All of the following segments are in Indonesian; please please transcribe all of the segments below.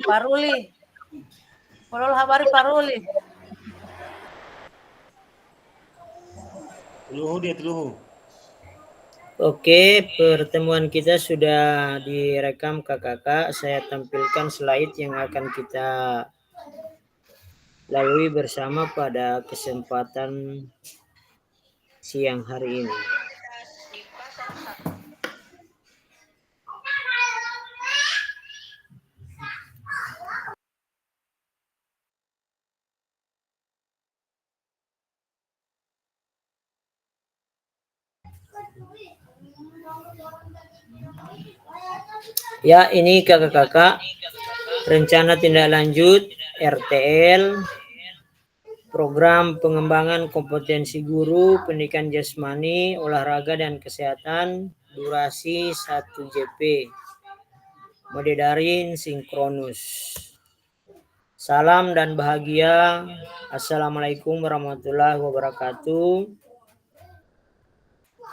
Paruli. Ulul habari paruli. Tuluhu. Oke, pertemuan kita sudah direkam kakak. Saya tampilkan slide yang akan kita lalui bersama pada kesempatan siang hari ini. Ya, ini kakak-kakak rencana tindak lanjut RTL program pengembangan kompetensi guru pendidikan jasmani, olahraga dan kesehatan, durasi 1 JP, mode daring sinkronus. Salam dan bahagia. Assalamualaikum warahmatullahi wabarakatuh.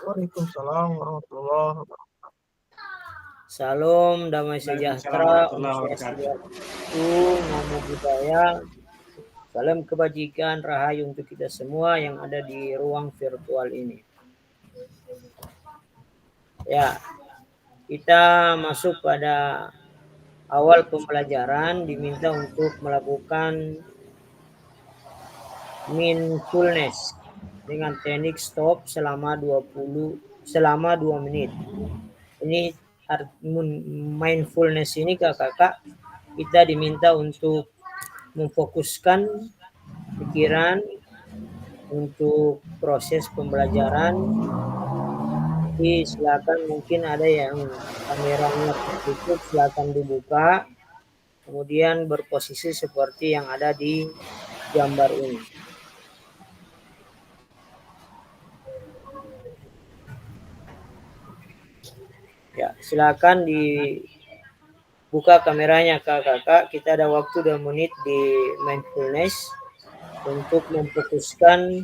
Waalaikumsalam warahmatullahi wabarakatuh. Salam damai sejahtera, Om Swastiastu, Namo Buddhaya. Salam kebajikan, rahayu untuk kita semua yang ada di ruang virtual ini. Ya, kita masuk pada awal pembelajaran, diminta untuk melakukan mindfulness dengan teknik stop selama 2 menit. Ini mindfulness ini kakak kita diminta untuk memfokuskan pikiran untuk proses pembelajaran. Jadi silakan, mungkin ada yang kameranya tertutup, silakan dibuka, kemudian berposisi seperti yang ada di gambar ini. Ya, silakan dibuka kameranya kakak. Kita ada waktu 2 menit di mindfulness untuk memfokuskan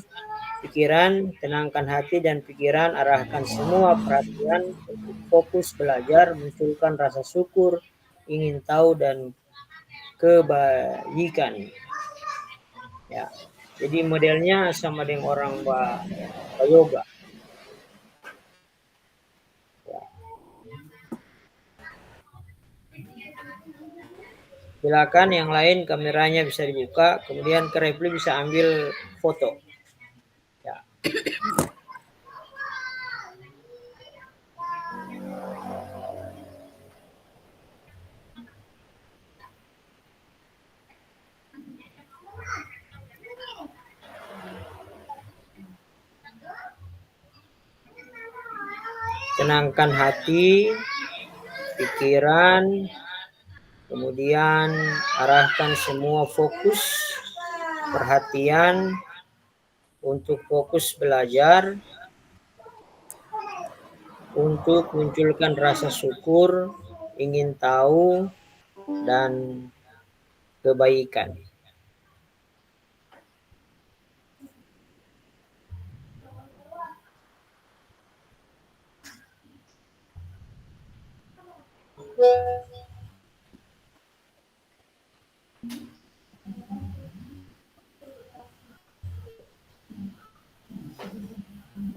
pikiran, tenangkan hati dan pikiran, arahkan semua perhatian untuk fokus belajar, munculkan rasa syukur, ingin tahu dan kebaikan. Ya, jadi modelnya sama dengan orang yoga. Silakan yang lain kameranya bisa dibuka, kemudian Kerepli bisa ambil foto. Ya. Tenangkan hati, pikiran, kemudian arahkan semua fokus perhatian untuk fokus belajar, untuk munculkan rasa syukur, ingin tahu, dan kebaikan.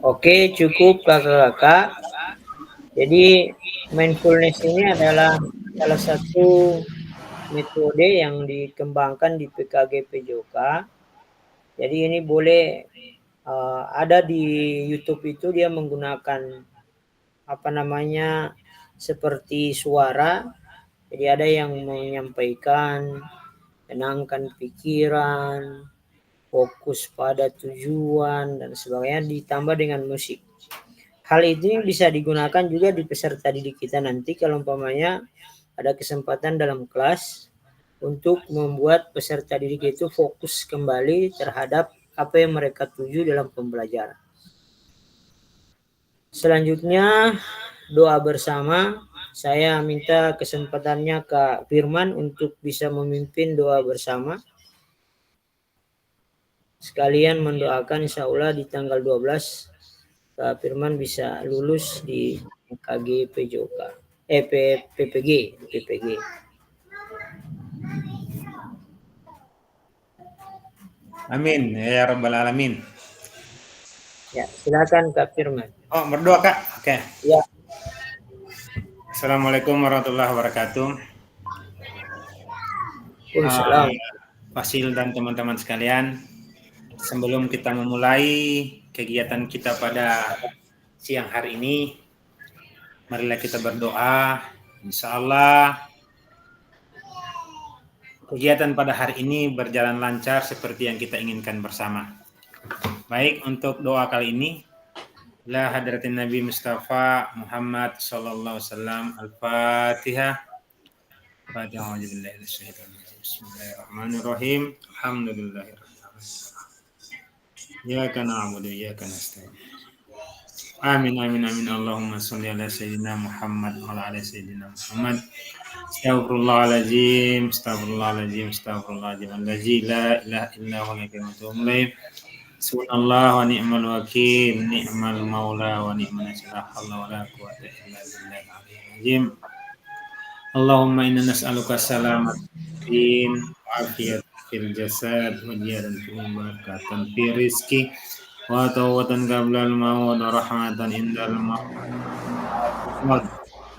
Oke, cukup kakak-kakak. Jadi mindfulness ini adalah salah satu metode yang dikembangkan di PKG PJOK. Jadi ini boleh ada di YouTube itu, dia menggunakan seperti suara. Jadi ada yang menyampaikan tenangkan pikiran, fokus pada tujuan dan sebagainya, ditambah dengan musik. Hal ini bisa digunakan juga di peserta didik kita nanti kalau umpamanya ada kesempatan dalam kelas untuk membuat peserta didik itu fokus kembali terhadap apa yang mereka tuju dalam pembelajaran. Selanjutnya doa bersama. Saya minta kesempatannya Kak Firman untuk bisa memimpin doa bersama. Sekalian mendoakan insya Allah di tanggal 12 Kak Firman bisa lulus di PKG PJOK, PPG. Amin ya rabbal alamin. Ya, silakan Kak Firman. Oh, berdoa Kak. Oke. Ya. Assalamualaikum warahmatullahi wabarakatuh. Waalaikumsalam. Fasil dan teman-teman sekalian, sebelum kita memulai kegiatan kita pada siang hari ini, marilah kita berdoa. Insya Allah kegiatan pada hari ini berjalan lancar seperti yang kita inginkan bersama. Baik, untuk doa kali ini, la hadratin Nabi Mustafa Muhammad sallallahu alaihi wasallam. Al-Fatihah. Fatihah. Bismillahirrahmanirrahim. Alhamdulillahirabbil alamin. Iyyaka na'budu wa iyyaka nasta'in. Amin amin amin. Allahumma shalli ala sayyidina Muhammad wa ala ali sayyidina Muhammad. Astagfirullahaladzim, astagfirullahaladzim, astagfirullahaladzim. Allazi la ilaha illa huwa al-hayyul. Subhanallah wa ni'mal wakil, ni'mal maula wa ni'mal nasir. La haula wa la quwwata illa billahil aliyyil azim. Allahumma inna nas'aluka salamat din, afiyat fil jasad, wa jiyadan fil barakatan fi rizki, wa tawbatan qabla al-maut, wa rahmatan indal maut.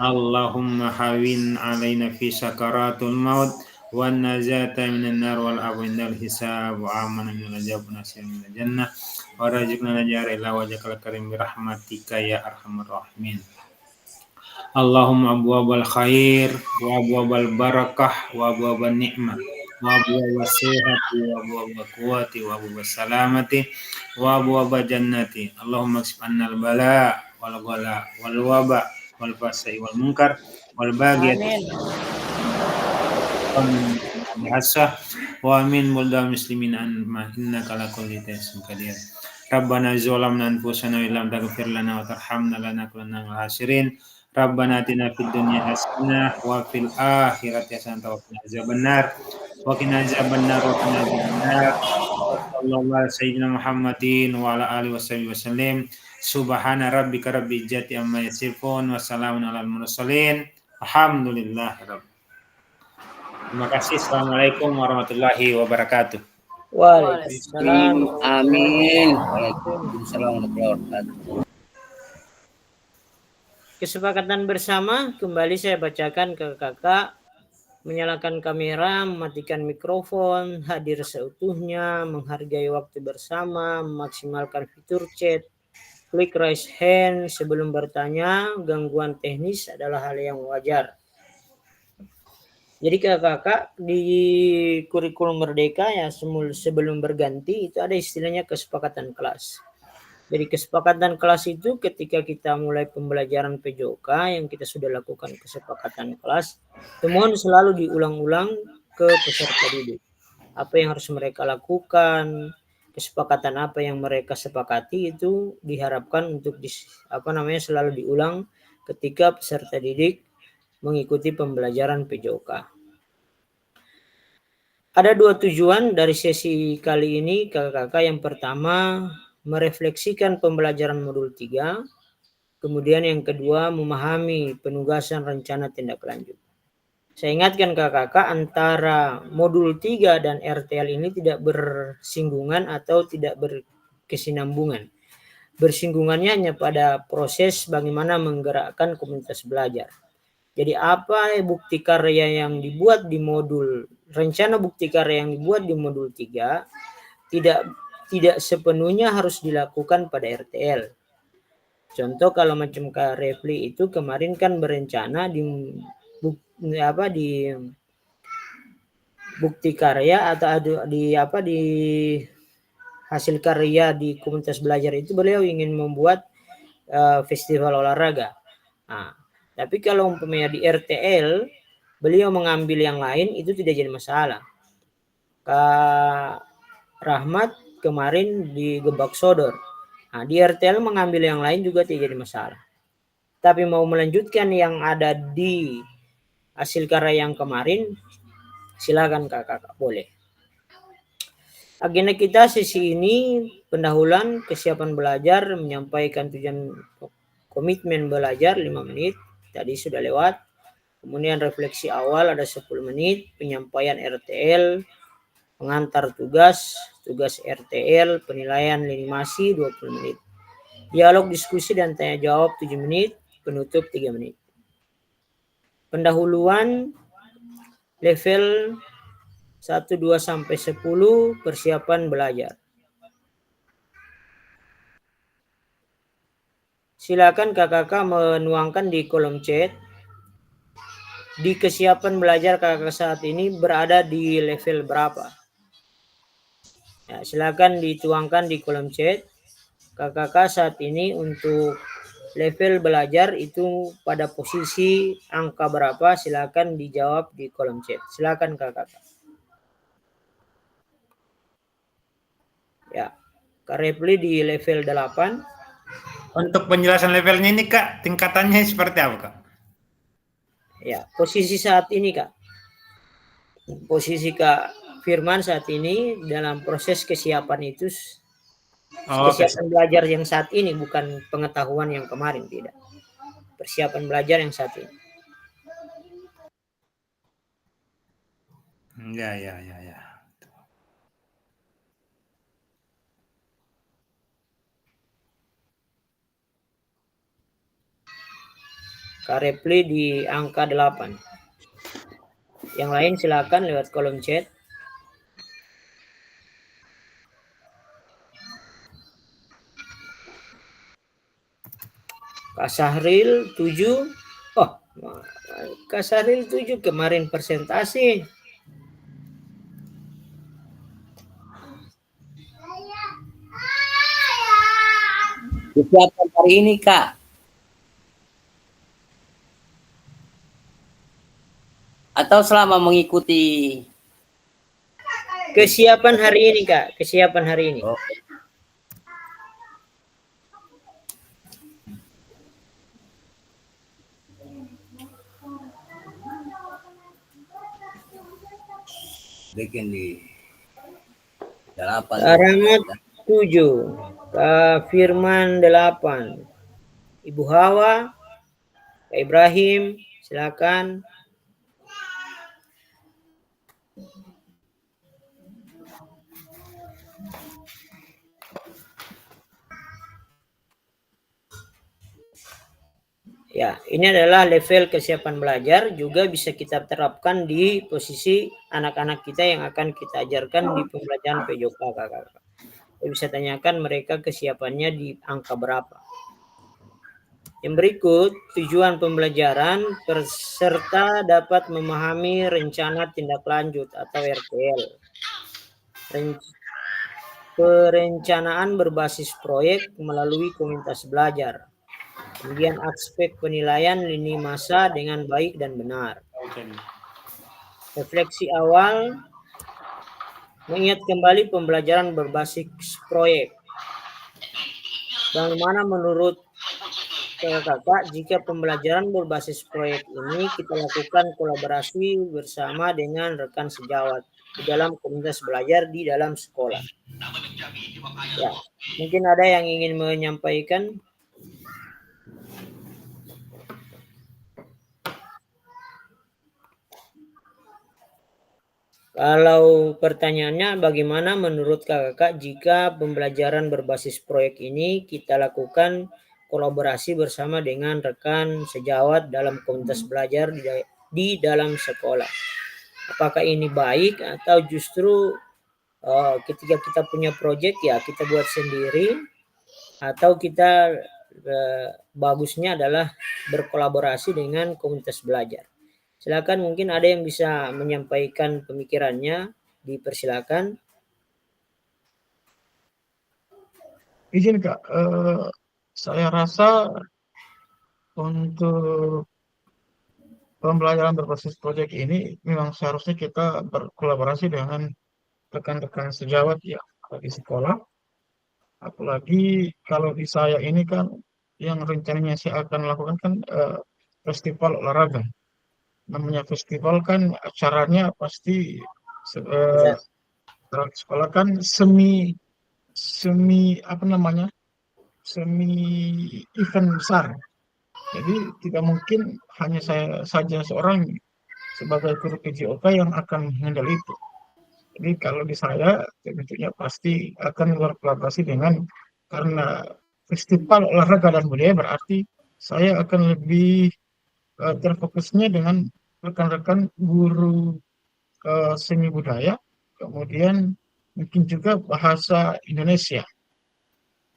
Allahumma hawin alaina fi sakaratul maut, wa najata minan nar, wal afwa indal hisab, wa amana minal azab, wa nasir minal jannah, wa raziqna najara ila wajhikal karim bi rahmatika ya arhamar rahimin. Allahumma abwabal khair, wa abwabal barakah, wa abwabal ni'mah, wa abwabal sihati, wa abwabal quwati, wa abwabal salamati, wa abwabal jannati. Allahumma ksif annal bala, wal ghala, wal waba, wal fasai, wal munkar, wal bagiyat, wa amin muldal muslimin anma innaka ala kulli shay'in qadir. Rabbana zalamna anfusana wa illam taghfir lana wa tarhamna lanakunanna minal khasirin. Rabbana atina fid dunya hasanah wa fil akhirati hasanah wa qina azabannar wa qina azabannar wa qina azabannar. Sallallahu alaihi sayyidina Muhammadin wa ala alihi wasallam. Subhana rabbika rabbil izzati amma yasifun wa salamun alal mursalin. Alhamdulillah. Terima kasih. Assalamualaikum warahmatullahi wabarakatuh. Waalaikumsalam. Amin. Waalaikumsalam warahmatullahi wabarakatuh. Kesepakatan bersama, kembali saya bacakan ke kakak. Menyalakan kamera, mematikan mikrofon, hadir seutuhnya, menghargai waktu bersama, memaksimalkan fitur chat, klik raise hand sebelum bertanya. Gangguan teknis adalah hal yang wajar. Jadi kakak di kurikulum Merdeka ya sebelum berganti itu ada istilahnya kesepakatan kelas. Jadi kesepakatan kelas itu ketika kita mulai pembelajaran PJOK yang kita sudah lakukan kesepakatan kelas, mohon selalu diulang-ulang ke peserta didik. Apa yang harus mereka lakukan, kesepakatan apa yang mereka sepakati itu diharapkan untuk selalu diulang ketika peserta didik mengikuti pembelajaran PJOK. Ada dua tujuan dari sesi kali ini kakak-kakak. Yang pertama, merefleksikan pembelajaran modul 3. Kemudian yang kedua, memahami penugasan rencana tindak lanjut. Saya ingatkan kakak-kakak, antara modul 3 dan RTL ini tidak bersinggungan atau tidak berkesinambungan. Bersinggungannya hanya pada proses bagaimana menggerakkan komunitas belajar. Jadi apa bukti karya yang dibuat di modul, rencana bukti karya yang dibuat di modul 3 tidak sepenuhnya harus dilakukan pada RTL. Contoh kalau macam Kak Refli itu kemarin kan berencana di bukti karya atau di hasil karya di komunitas belajar itu beliau ingin membuat festival olahraga. Nah, tapi kalau umpamanya di RTL beliau mengambil yang lain itu tidak jadi masalah. Kak Rahmat kemarin di Gebak Sodor. Nah, di RTL mengambil yang lain juga tidak jadi masalah. Tapi mau melanjutkan yang ada di hasil karya yang kemarin, silakan kakak, boleh. Agenda kita sesi ini pendahuluan kesiapan belajar, menyampaikan tujuan komitmen belajar 5 menit, tadi sudah lewat. Kemudian refleksi awal ada 10 menit, penyampaian RTL, pengantar tugas, tugas RTL, penilaian lini masi 20 menit. Dialog diskusi dan tanya jawab 7 menit, penutup 3 menit. Pendahuluan level 1, 2 sampai 10 persiapan belajar. Silakan kakak menuangkan di kolom chat. Di kesiapan belajar kakak saat ini berada di level berapa? Ya, silakan dituangkan di kolom chat. Kakak saat ini untuk level belajar itu pada posisi angka berapa? Silakan dijawab di kolom chat. Silakan kakak. Ya, Kak Repli di level 8. Untuk penjelasan levelnya ini Kak, tingkatannya seperti apa Kak? Ya, posisi saat ini Kak. Posisi Kak Firman saat ini dalam proses kesiapan itu, kesiapan belajar yang saat ini, bukan pengetahuan yang kemarin, tidak. Persiapan belajar yang saat ini. Ya. Kak Repli di angka 8. Yang lain silakan lewat kolom chat. Kak Sahril 7. Oh, Kak Sahril 7 kemarin presentasi. Kesiapan hari ini Kak. Atau selama mengikuti kesiapan hari ini Kak, kesiapan hari ini. Oh. Bikin di 8. Rahmat 7, Kak Firman 8, Ibu Hawa, Kak Ibrahim, silakan. Ya, ini adalah level kesiapan belajar, juga bisa kita terapkan di posisi anak-anak kita yang akan kita ajarkan di pembelajaran PJOK kakak. Kita bisa tanyakan mereka kesiapannya di angka berapa. Yang berikut, tujuan pembelajaran, peserta dapat memahami rencana tindak lanjut atau RTL. Perencanaan berbasis proyek melalui komunitas belajar. Kemudian aspek penilaian lini masa dengan baik dan benar. Refleksi awal, mengingat kembali pembelajaran berbasis proyek. Bagaimana menurut kakak jika pembelajaran berbasis proyek ini kita lakukan kolaborasi bersama dengan rekan sejawat di dalam komunitas belajar di dalam sekolah? Ya, mungkin ada yang ingin menyampaikan. Kalau pertanyaannya bagaimana menurut kakak jika pembelajaran berbasis proyek ini kita lakukan kolaborasi bersama dengan rekan sejawat dalam komunitas belajar di dalam sekolah? Apakah ini baik atau justru ketika kita punya proyek ya kita buat sendiri, atau kita bagusnya adalah berkolaborasi dengan komunitas belajar? Silakan, mungkin ada yang bisa menyampaikan pemikirannya, dipersilakan. Izin Kak, saya rasa untuk pembelajaran berbasis proyek ini memang seharusnya kita berkolaborasi dengan rekan-rekan sejawat ya di sekolah. Apalagi kalau di saya ini kan yang rencananya saya akan lakukan kan festival olahraga. Namanya festival kan acaranya pasti sekolah kan semi apa namanya, semi event besar. Jadi tidak mungkin hanya saya saja seorang sebagai guru PJOK yang akan menghandle itu. Jadi kalau di saya tentunya pasti akan berkolaborasi dengan, karena festival olahraga dan budaya berarti saya akan lebih terfokusnya dengan rekan-rekan guru seni budaya, kemudian mungkin juga bahasa Indonesia.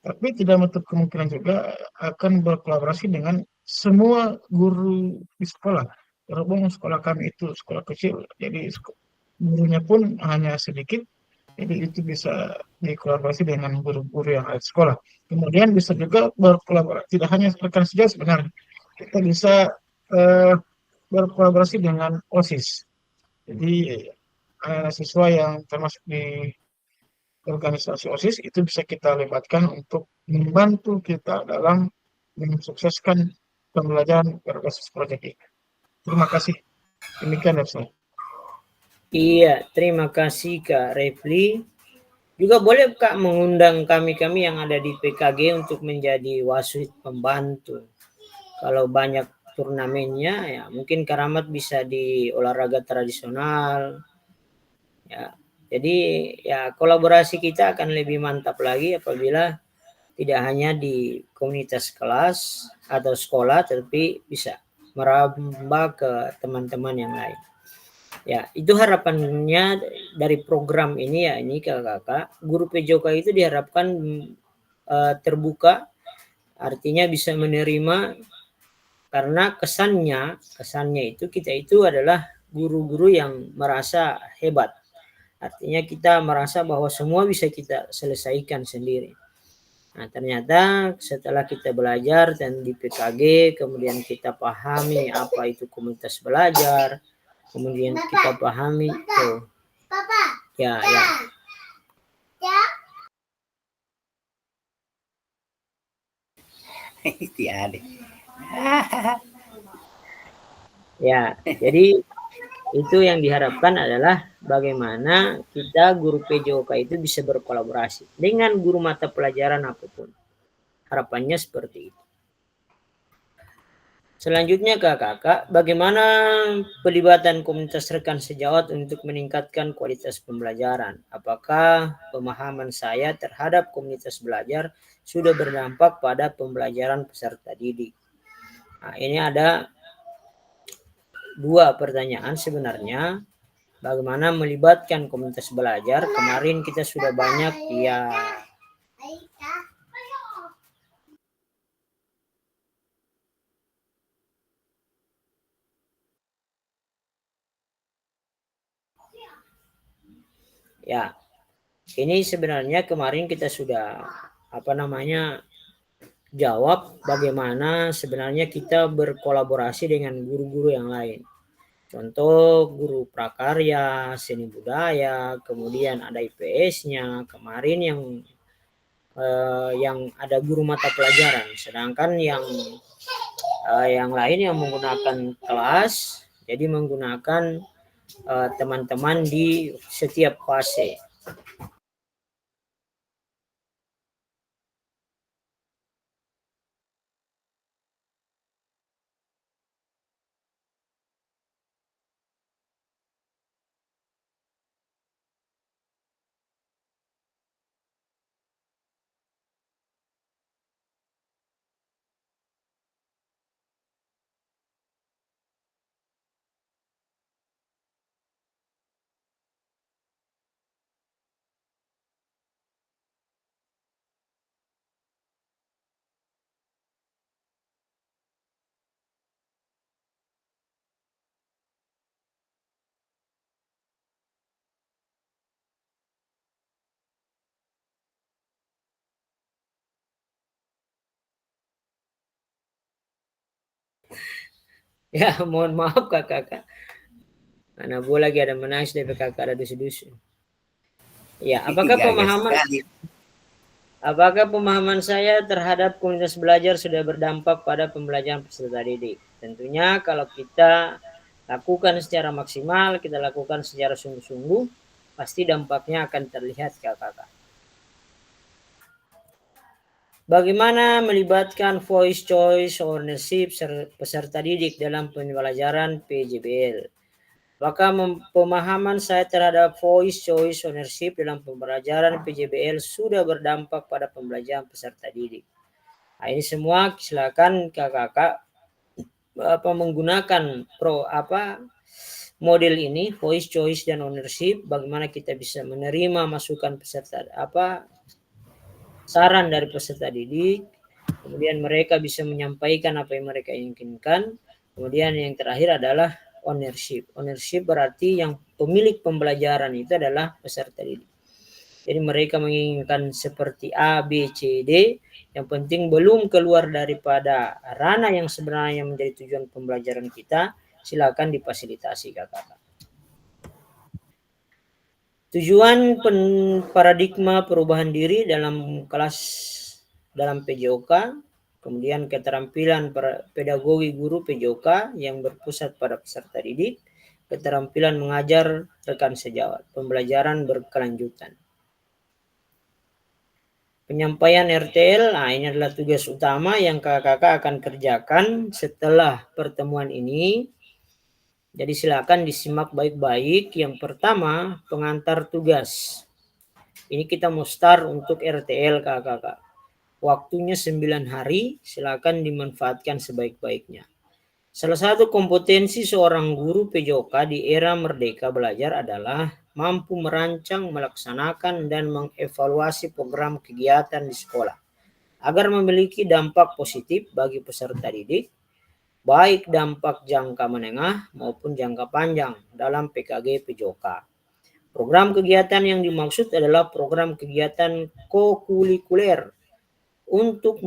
Tapi tidak menutup kemungkinan juga akan berkolaborasi dengan semua guru di sekolah. Berhubung sekolah kami itu sekolah kecil, jadi gurunya pun hanya sedikit, jadi itu bisa dikolaborasi dengan guru-guru yang ada di sekolah. Kemudian bisa juga berkolaborasi, tidak hanya rekan sejauh sebenarnya, kita bisa eh, berkolaborasi dengan OSIS. Jadi siswa yang termasuk di organisasi OSIS itu bisa kita libatkan untuk membantu kita dalam mensukseskan pembelajaran berbasis proyek ini. Terima kasih. Demikian dari saya. Iya, terima kasih Kak Refli. Juga boleh Kak mengundang kami-kami yang ada di PKG untuk menjadi wasit pembantu. Kalau banyak turnamennya ya mungkin Kak Rahmat bisa di olahraga tradisional. Ya, jadi ya kolaborasi kita akan lebih mantap lagi apabila tidak hanya di komunitas kelas atau sekolah, tapi bisa merambah ke teman-teman yang lain. Ya, itu harapannya dari program ini ya, ini kakak. Guru PJOK itu diharapkan terbuka, artinya bisa menerima, karena kesannya itu kita itu adalah guru-guru yang merasa hebat. Artinya kita merasa bahwa semua bisa kita selesaikan sendiri. Nah, ternyata setelah kita belajar dan di PKG, kemudian kita pahami apa itu komunitas belajar, kemudian kita pahami tuh. Ya. Tiada. Ya, jadi itu yang diharapkan adalah bagaimana kita guru PJOK itu bisa berkolaborasi dengan guru mata pelajaran apapun. Harapannya seperti itu. Selanjutnya kakak, bagaimana pelibatan komunitas rekan sejawat untuk meningkatkan kualitas pembelajaran? Apakah pemahaman saya terhadap komunitas belajar sudah berdampak pada pembelajaran peserta didik? Nah, ini ada dua pertanyaan sebenarnya. Bagaimana melibatkan komunitas belajar? Kemarin kita sudah banyak ya. Ya, ini sebenarnya kemarin kita sudah jawab bagaimana sebenarnya kita berkolaborasi dengan guru-guru yang lain. Contoh guru prakarya, seni budaya, kemudian ada IPS-nya, kemarin yang ada guru mata pelajaran, sedangkan yang lain yang menggunakan kelas, jadi menggunakan teman-teman di setiap fase. Ya, mohon maaf kakak. Karena gue lagi ada menangis dari kakak ada dusu-dusu. Ya, apakah pemahaman saya terhadap komunitas belajar sudah berdampak pada pembelajaran peserta didik? Tentunya kalau kita lakukan secara maksimal, kita lakukan secara sungguh-sungguh, pasti dampaknya akan terlihat kakak. Bagaimana melibatkan voice choice ownership peserta didik dalam pembelajaran PJBL? Maka pemahaman saya terhadap voice choice ownership dalam pembelajaran PJBL sudah berdampak pada pembelajaran peserta didik. Nah, ini semua silakan kakak-kakak menggunakan model ini, voice choice dan ownership, bagaimana kita bisa menerima masukan peserta saran dari peserta didik, kemudian mereka bisa menyampaikan apa yang mereka inginkan. Kemudian yang terakhir adalah ownership. Ownership berarti yang pemilik pembelajaran itu adalah peserta didik. Jadi mereka menginginkan seperti A, B, C, D. Yang penting belum keluar daripada ranah yang sebenarnya menjadi tujuan pembelajaran kita, silakan difasilitasi kakak. Tujuan paradigma perubahan diri dalam kelas dalam PJOK, kemudian keterampilan pedagogi guru PJOK yang berpusat pada peserta didik, keterampilan mengajar rekan sejawat, pembelajaran berkelanjutan. Penyampaian RTL, nah ini adalah tugas utama yang kakak-kakak akan kerjakan setelah pertemuan ini. Jadi silakan disimak baik-baik. Yang pertama, pengantar tugas. Ini kita mau start untuk RTL kakak-kakak. Waktunya 9 hari, silakan dimanfaatkan sebaik-baiknya. Salah satu kompetensi seorang guru PJOK di era merdeka belajar adalah mampu merancang, melaksanakan, dan mengevaluasi program kegiatan di sekolah agar memiliki dampak positif bagi peserta didik, baik dampak jangka menengah maupun jangka panjang dalam PKG PJOK. Program kegiatan yang dimaksud adalah program kegiatan kokurikuler. Untuk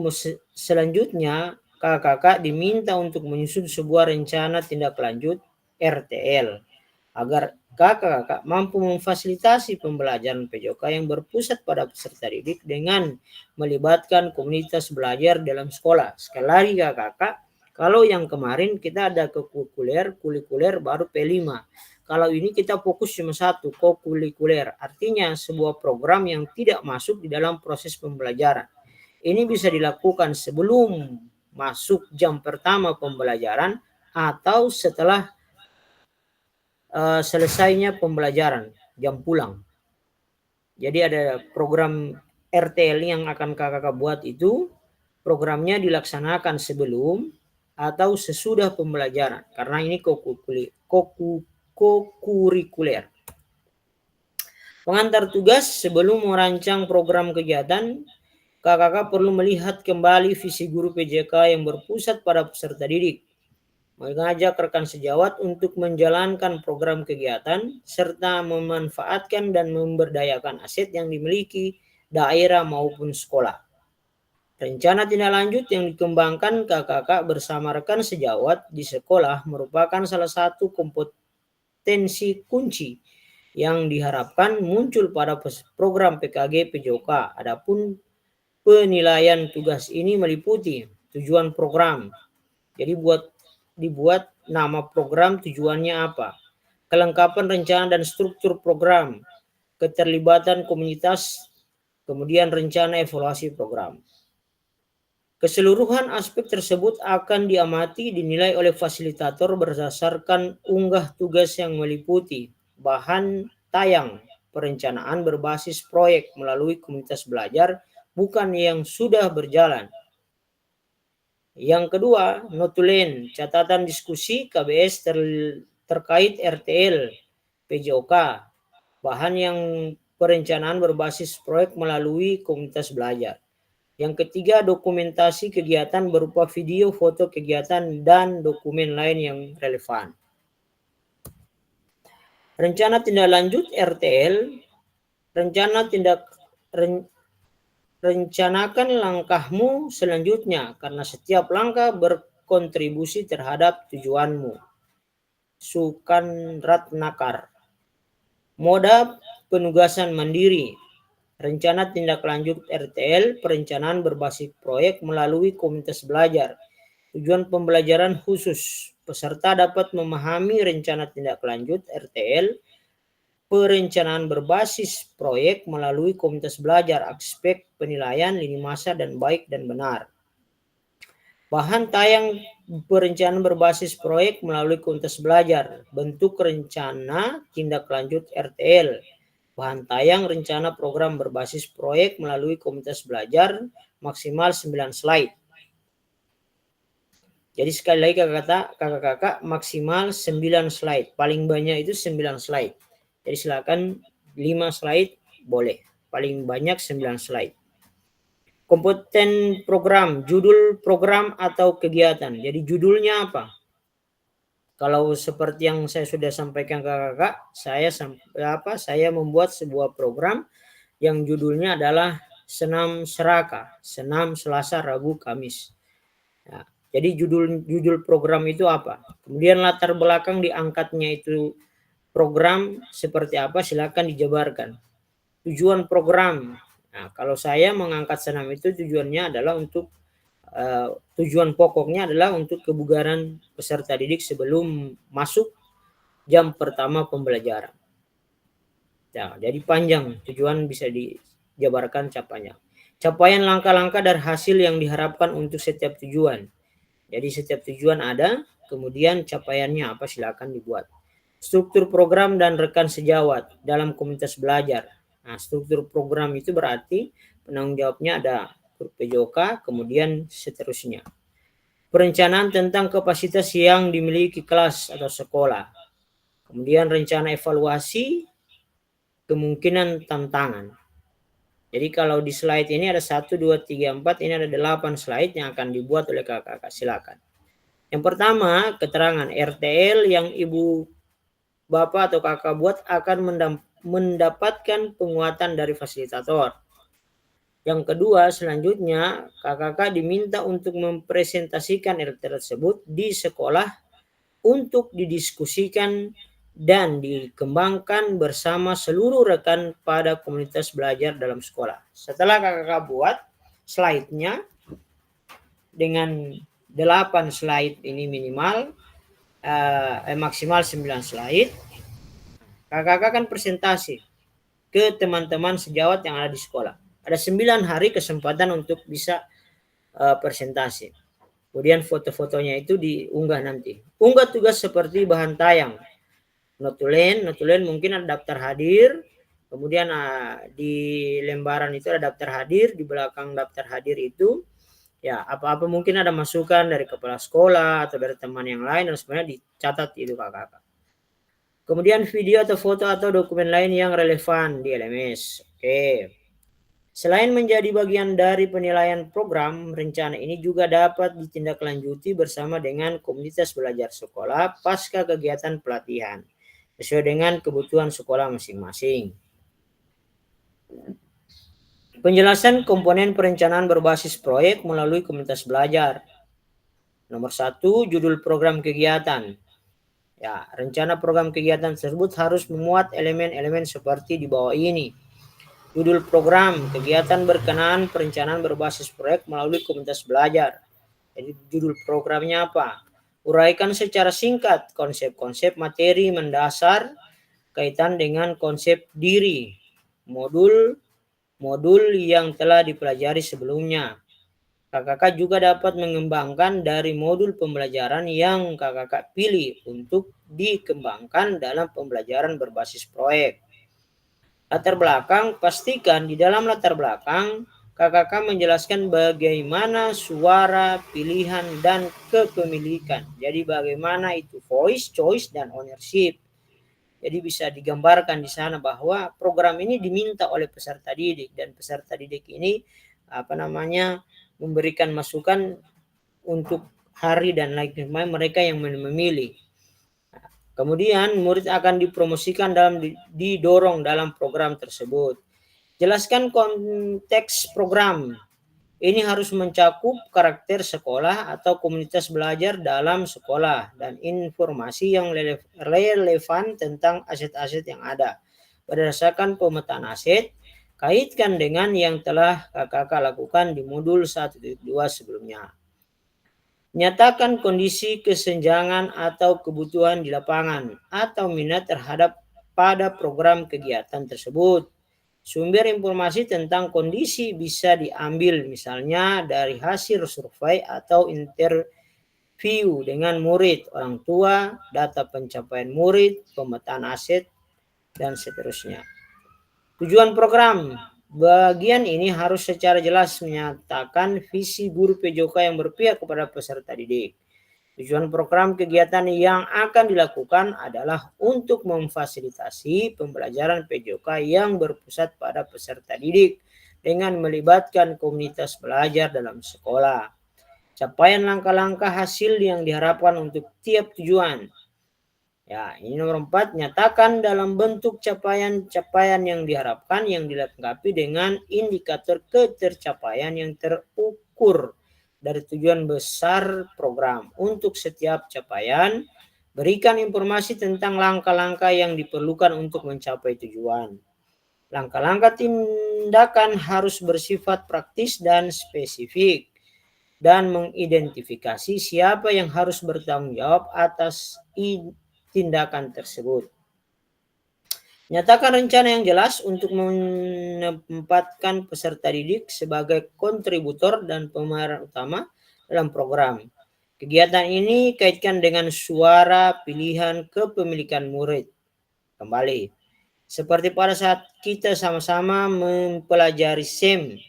selanjutnya, kakak-kakak diminta untuk menyusun sebuah rencana tindak lanjut RTL agar kakak-kakak mampu memfasilitasi pembelajaran PJOK yang berpusat pada peserta didik dengan melibatkan komunitas belajar dalam sekolah. Sekali lagi kakak-kakak, kalau yang kemarin kita ada kurikuler baru P5. Kalau ini kita fokus cuma satu, kokurikuler. Artinya sebuah program yang tidak masuk di dalam proses pembelajaran. Ini bisa dilakukan sebelum masuk jam pertama pembelajaran atau setelah selesainya pembelajaran, jam pulang. Jadi ada program RTL yang akan kakak buat itu, programnya dilaksanakan sebelum atau sesudah pembelajaran. Karena ini kokurikuler. Pengantar tugas sebelum merancang program kegiatan, kakak perlu melihat kembali visi guru PJK yang berpusat pada peserta didik, mengajak rekan sejawat untuk menjalankan program kegiatan, serta memanfaatkan dan memberdayakan aset yang dimiliki daerah maupun sekolah. Rencana tindak lanjut yang dikembangkan kakak bersama rekan sejawat di sekolah merupakan salah satu kompetensi kunci yang diharapkan muncul pada program PKG PJOK. Adapun penilaian tugas ini meliputi tujuan program. Jadi dibuat nama program, tujuannya apa, kelengkapan rencana dan struktur program, keterlibatan komunitas, kemudian rencana evaluasi program. Keseluruhan aspek tersebut akan diamati dinilai oleh fasilitator berdasarkan unggah tugas yang meliputi bahan tayang, perencanaan berbasis proyek melalui komunitas belajar, bukan yang sudah berjalan. Yang kedua, notulen, catatan diskusi KBS terkait RTL PJOK, bahan yang perencanaan berbasis proyek melalui komunitas belajar. Yang ketiga, dokumentasi kegiatan berupa video, foto kegiatan, dan dokumen lain yang relevan. Rencana tindak lanjut RTL, rencanakan langkahmu selanjutnya karena setiap langkah berkontribusi terhadap tujuanmu. Sukan Ratnakar. Moda penugasan mandiri. Rencana tindak lanjut RTL, perencanaan berbasis proyek melalui komunitas belajar. Tujuan pembelajaran khusus. Peserta dapat memahami rencana tindak lanjut RTL, perencanaan berbasis proyek melalui komunitas belajar, aspek penilaian, lini masa, dan baik dan benar. Bahan tayang perencanaan berbasis proyek melalui komunitas belajar. Bentuk rencana tindak lanjut RTL. Bahan tayang rencana program berbasis proyek melalui komunitas belajar maksimal 9 slide. Jadi sekali lagi kakak-kakak maksimal 9 slide. Paling banyak itu 9 slide. Jadi silakan 5 slide boleh. Paling banyak 9 slide. Kompeten program, judul program atau kegiatan. Jadi judulnya apa? Kalau seperti yang saya sudah sampaikan ke kakak, saya membuat sebuah program yang judulnya adalah Senam Seraka, Senam Selasa, Rabu, Kamis. Nah, jadi judul program itu apa? Kemudian latar belakang diangkatnya itu program seperti apa, silakan dijabarkan. Tujuan program. Nah, kalau saya mengangkat senam itu tujuannya adalah untuk tujuan pokoknya adalah untuk kebugaran peserta didik sebelum masuk jam pertama pembelajaran. Nah, jadi panjang, tujuan bisa dijabarkan capaian. Capaian langkah-langkah dan hasil yang diharapkan untuk setiap tujuan. Jadi setiap tujuan ada, kemudian capaiannya apa silakan dibuat. Struktur program dan rekan sejawat dalam komunitas belajar. Nah, struktur program itu berarti penanggung jawabnya ada PJOK, kemudian seterusnya. Perencanaan tentang kapasitas yang dimiliki kelas atau sekolah. Kemudian rencana evaluasi, kemungkinan tantangan. Jadi kalau di slide ini ada 1, 2, 3, 4, ini ada 8 slide yang akan dibuat oleh kakak-kakak. Silakan. Yang pertama, keterangan RTL yang ibu, bapak atau kakak buat akan mendapatkan penguatan dari fasilitator. Yang kedua, selanjutnya kakak-kakak diminta untuk mempresentasikan RTL tersebut di sekolah untuk didiskusikan dan dikembangkan bersama seluruh rekan pada komunitas belajar dalam sekolah. Setelah kakak-kakak buat slide-nya dengan 8 slide ini minimal, maksimal 9 slide, kakak-kakak akan presentasi ke teman-teman sejawat yang ada di sekolah. Ada 9 hari kesempatan untuk bisa presentasi. Kemudian foto-fotonya itu diunggah nanti. Unggah tugas seperti bahan tayang. Notulen mungkin ada daftar hadir. Kemudian di lembaran itu ada daftar hadir. Di belakang daftar hadir itu ya apa-apa mungkin ada masukan dari kepala sekolah atau dari teman yang lain dan sebenarnya dicatat itu kakak-kakak. Kemudian video atau foto atau dokumen lain yang relevan di LMS. Oke. Selain menjadi bagian dari penilaian program, rencana ini juga dapat ditindaklanjuti bersama dengan komunitas belajar sekolah pasca kegiatan pelatihan, sesuai dengan kebutuhan sekolah masing-masing. Penjelasan komponen perencanaan berbasis proyek melalui komunitas belajar. Nomor 1, judul program kegiatan. Ya, rencana program kegiatan tersebut harus memuat elemen-elemen seperti di bawah ini. Judul program, kegiatan berkenaan perencanaan berbasis proyek melalui komunitas belajar. Jadi judul programnya apa? Uraikan secara singkat konsep-konsep materi mendasar kaitan dengan konsep diri, modul yang telah dipelajari sebelumnya. Kakak-kakak juga dapat mengembangkan dari modul pembelajaran yang kakak-kakak pilih untuk dikembangkan dalam pembelajaran berbasis proyek. Latar belakang, pastikan di dalam latar belakang kakak-kakak menjelaskan bagaimana suara, pilihan, dan kepemilikan. Jadi bagaimana itu voice, choice, dan ownership. Jadi bisa digambarkan di sana bahwa program ini diminta oleh peserta didik dan peserta didik ini memberikan masukan untuk hari dan lain mereka yang memilih. Kemudian murid akan dipromosikan didorong dalam program tersebut. Jelaskan konteks program. Ini harus mencakup karakter sekolah atau komunitas belajar dalam sekolah dan informasi yang relevan tentang aset-aset yang ada. Berdasarkan pemetaan aset, kaitkan dengan yang telah kakak lakukan di modul 1.2 sebelumnya. Nyatakan kondisi kesenjangan atau kebutuhan di lapangan atau minat terhadap pada program kegiatan tersebut. Sumber informasi tentang kondisi bisa diambil misalnya dari hasil survei atau interview dengan murid, orang tua, data pencapaian murid, pemetaan aset, dan seterusnya. Tujuan program. Bagian ini harus secara jelas menyatakan visi guru PJOK yang berpihak kepada peserta didik. Tujuan program kegiatan yang akan dilakukan adalah untuk memfasilitasi pembelajaran PJOK yang berpusat pada peserta didik dengan melibatkan komunitas belajar dalam sekolah. Capaian langkah-langkah hasil yang diharapkan untuk tiap tujuan. Ya, ini nomor 4, nyatakan dalam bentuk capaian-capaian yang diharapkan yang dilengkapi dengan indikator ketercapaian yang terukur dari tujuan besar program. Untuk setiap capaian, berikan informasi tentang langkah-langkah yang diperlukan untuk mencapai tujuan. Langkah-langkah tindakan harus bersifat praktis dan spesifik dan mengidentifikasi siapa yang harus bertanggung jawab atas tindakan tersebut. Nyatakan rencana yang jelas untuk menempatkan peserta didik sebagai kontributor dan pemeran utama dalam program. Kegiatan ini kaitkan dengan suara pilihan kepemilikan murid. Kembali, seperti pada saat kita sama-sama mempelajari SEM.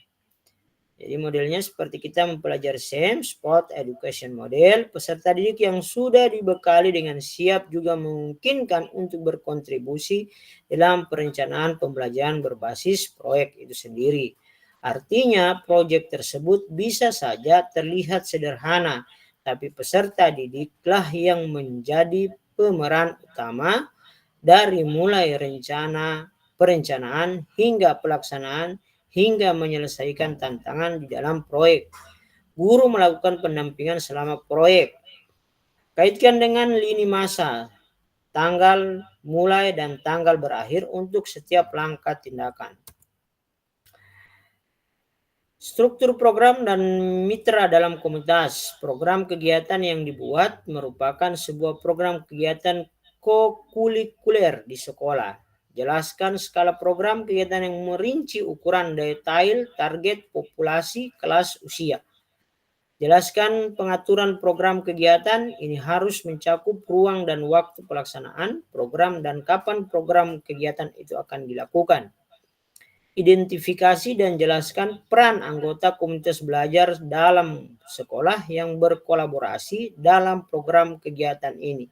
Jadi modelnya seperti kita mempelajari SEM, Sport Education Model, peserta didik yang sudah dibekali dengan siap juga memungkinkan untuk berkontribusi dalam perencanaan pembelajaran berbasis proyek itu sendiri. Artinya proyek tersebut bisa saja terlihat sederhana, tapi peserta didiklah yang menjadi pemeran utama dari mulai perencanaan hingga pelaksanaan hingga menyelesaikan tantangan di dalam proyek. Guru melakukan pendampingan selama proyek. Kaitkan dengan lini masa, tanggal mulai dan tanggal berakhir untuk setiap langkah tindakan. Struktur program dan mitra dalam komunitas. Program kegiatan yang dibuat merupakan sebuah program kegiatan kokurikuler di sekolah. Jelaskan skala program kegiatan yang merinci ukuran detail, target, populasi, kelas, usia. Jelaskan pengaturan program kegiatan, ini harus mencakup ruang dan waktu pelaksanaan program dan kapan program kegiatan itu akan dilakukan. Identifikasi dan jelaskan peran anggota komunitas belajar dalam sekolah yang berkolaborasi dalam program kegiatan ini.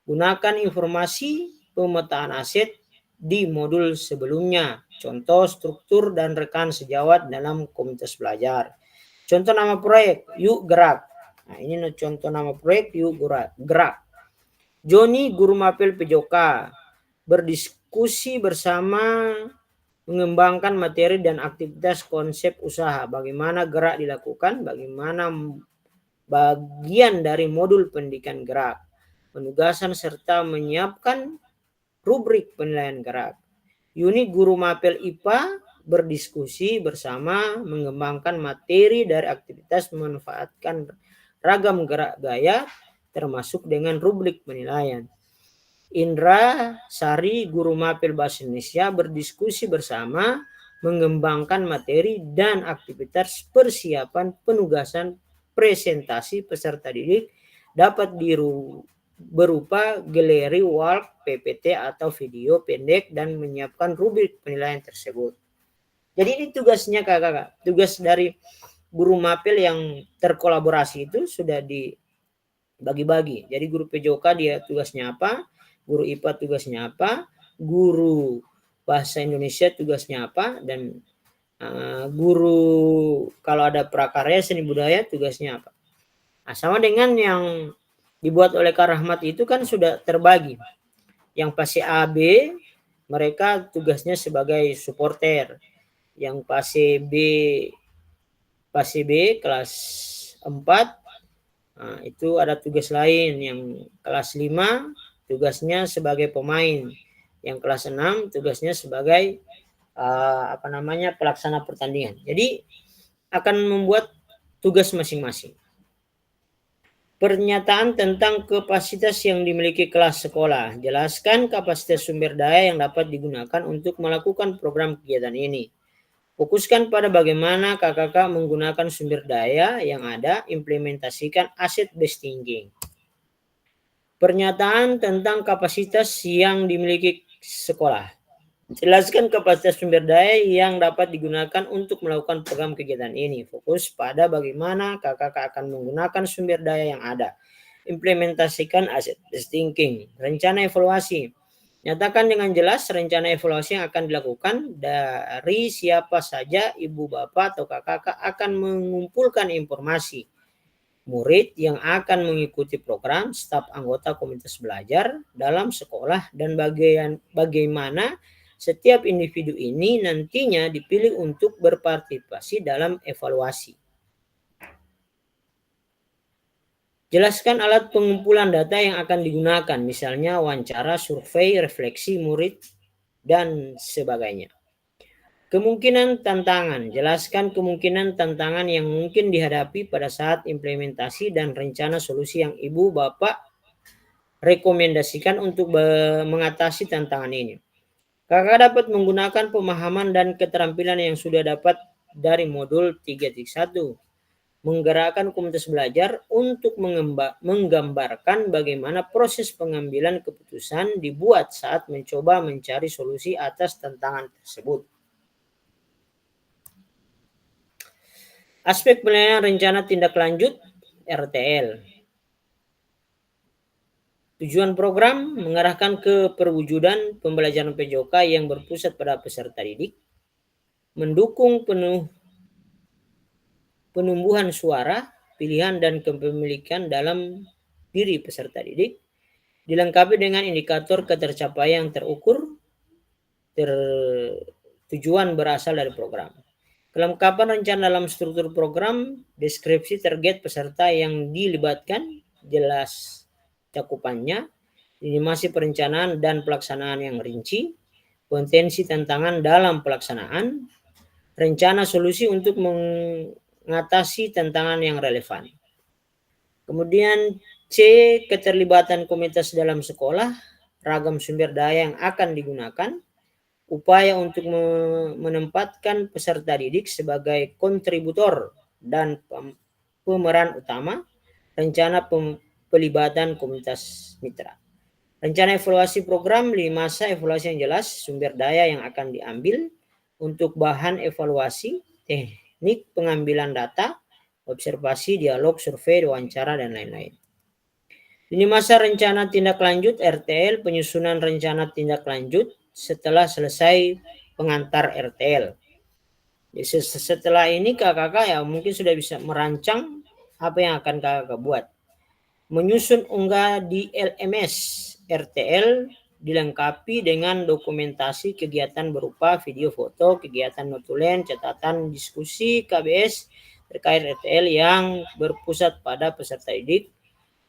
Gunakan informasi pemetaan aset di modul sebelumnya, contoh struktur dan rekan sejawat dalam komunitas belajar. Contoh nama proyek, yuk gerak. Nah, ini contoh nama proyek, yuk gerak. Joni, guru mapel PJOK, berdiskusi bersama mengembangkan materi dan aktivitas konsep usaha, bagaimana gerak dilakukan, bagaimana bagian dari modul pendidikan gerak, penugasan serta menyiapkan rubrik penilaian gerak. Unit guru mapel IPA berdiskusi bersama mengembangkan materi dari aktivitas memanfaatkan ragam gerak gaya termasuk dengan rubrik penilaian. Indra Sari, guru mapel bahasa Indonesia, berdiskusi bersama mengembangkan materi dan aktivitas persiapan penugasan presentasi peserta didik dapat berupa galeri walk, PPT atau video pendek dan menyiapkan rubrik penilaian tersebut. Jadi ini tugasnya kakak-kakak. Tugas dari guru mapel yang terkolaborasi itu sudah dibagi-bagi. Jadi guru PJOK dia tugasnya apa, guru IPA tugasnya apa, guru bahasa Indonesia tugasnya apa, dan guru kalau ada prakarya seni budaya tugasnya apa. Nah, sama dengan yang dibuat oleh Kak Rahmat itu kan sudah terbagi. Yang fase A, B, mereka tugasnya sebagai supporter. Yang fase B kelas 4, nah, itu ada tugas lain. Yang kelas 5 tugasnya sebagai pemain. Yang kelas 6 tugasnya sebagai pelaksana pertandingan. Jadi akan membuat tugas masing-masing. Pernyataan tentang kapasitas yang dimiliki kelas sekolah. Jelaskan kapasitas sumber daya yang dapat digunakan untuk melakukan program kegiatan ini. Fokuskan pada bagaimana KKK menggunakan sumber daya yang ada, implementasikan asset-based thinking. Pernyataan tentang kapasitas yang dimiliki sekolah. Jelaskan kapasitas sumber daya yang dapat digunakan untuk melakukan program kegiatan ini. Fokus pada bagaimana KKK akan menggunakan sumber daya yang ada. Implementasikan asset-based thinking. Rencana evaluasi. Nyatakan dengan jelas rencana evaluasi yang akan dilakukan dari siapa saja ibu bapak atau kakak akan mengumpulkan informasi. Murid yang akan mengikuti program, staf anggota komunitas belajar dalam sekolah, dan bagaimana setiap individu ini nantinya dipilih untuk berpartisipasi dalam evaluasi. Jelaskan alat pengumpulan data yang akan digunakan, misalnya wawancara, survei, refleksi murid, dan sebagainya. Kemungkinan tantangan. Jelaskan kemungkinan tantangan yang mungkin dihadapi pada saat implementasi dan rencana solusi yang ibu bapak rekomendasikan untuk mengatasi tantangan ini. Kakak dapat menggunakan pemahaman dan keterampilan yang sudah dapat dari modul 3.1. Menggerakkan komunitas belajar untuk menggambarkan bagaimana proses pengambilan keputusan dibuat saat mencoba mencari solusi atas tantangan tersebut. Aspek penilaian rencana tindak lanjut RTL. Tujuan program mengarahkan ke perwujudan pembelajaran PJOK yang berpusat pada peserta didik, mendukung penumbuhan suara, pilihan, dan kepemilikan dalam diri peserta didik, dilengkapi dengan indikator ketercapaian yang terukur, tujuan berasal dari program. Kelengkapan rencana dalam struktur program, deskripsi target peserta yang dilibatkan, jelas cakupannya, animasi perencanaan dan pelaksanaan yang rinci, potensi tantangan dalam pelaksanaan, rencana solusi untuk mengatasi tantangan yang relevan. Kemudian C, keterlibatan komunitas dalam sekolah, ragam sumber daya yang akan digunakan, upaya untuk menempatkan peserta didik sebagai kontributor dan pemeran utama, rencana pelibatan komunitas mitra. Rencana evaluasi program, masa evaluasi yang jelas, sumber daya yang akan diambil untuk bahan evaluasi, teknik pengambilan data, observasi, dialog, survei, wawancara, dan lain-lain. Ini masa rencana tindak lanjut RTL, penyusunan rencana tindak lanjut setelah selesai pengantar RTL. Setelah ini kakak ya mungkin sudah bisa merancang apa yang akan kakak buat. Menyusun unggah di LMS RTL dilengkapi dengan dokumentasi kegiatan berupa video foto, kegiatan notulen, catatan diskusi KBS terkait RTL yang berpusat pada peserta didik,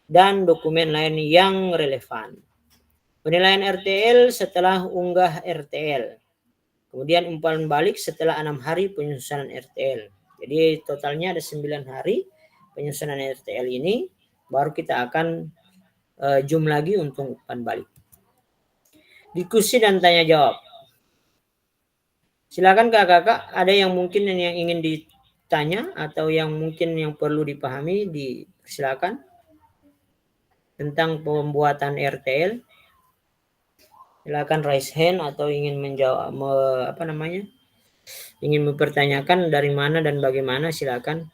dan dokumen lain yang relevan. Penilaian RTL setelah unggah RTL. Kemudian umpan balik setelah 6 hari penyusunan RTL. Jadi totalnya ada 9 hari penyusunan RTL ini. Baru kita akan zoom lagi untuk umpan balik. Diskusi dan tanya jawab. Silakan kakak, ada yang mungkin yang ingin ditanya atau yang mungkin yang perlu dipahami, silakan. Tentang pembuatan RTL. Silakan raise hand atau ingin menjawab ingin mempertanyakan dari mana dan bagaimana, silakan.